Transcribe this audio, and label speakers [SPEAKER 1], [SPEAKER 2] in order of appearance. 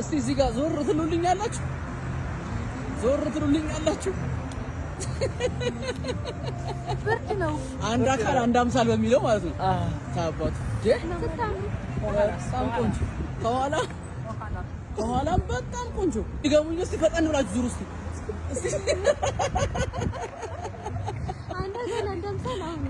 [SPEAKER 1] እስቲ እዚህ ጋር ዞር ትሉልኛላችሁ
[SPEAKER 2] ብርድ ነው
[SPEAKER 1] አንድ አካል አንድ አምሳል በሚለው ማለት ነው ታባቱ በጣም ቆንጆ ከኋላም በጣም ቆንጆ ድጋሙኝ እስቲ ፈጠን ብላችሁ ዙር እስቲ
[SPEAKER 2] አንድ አምሳል አሁን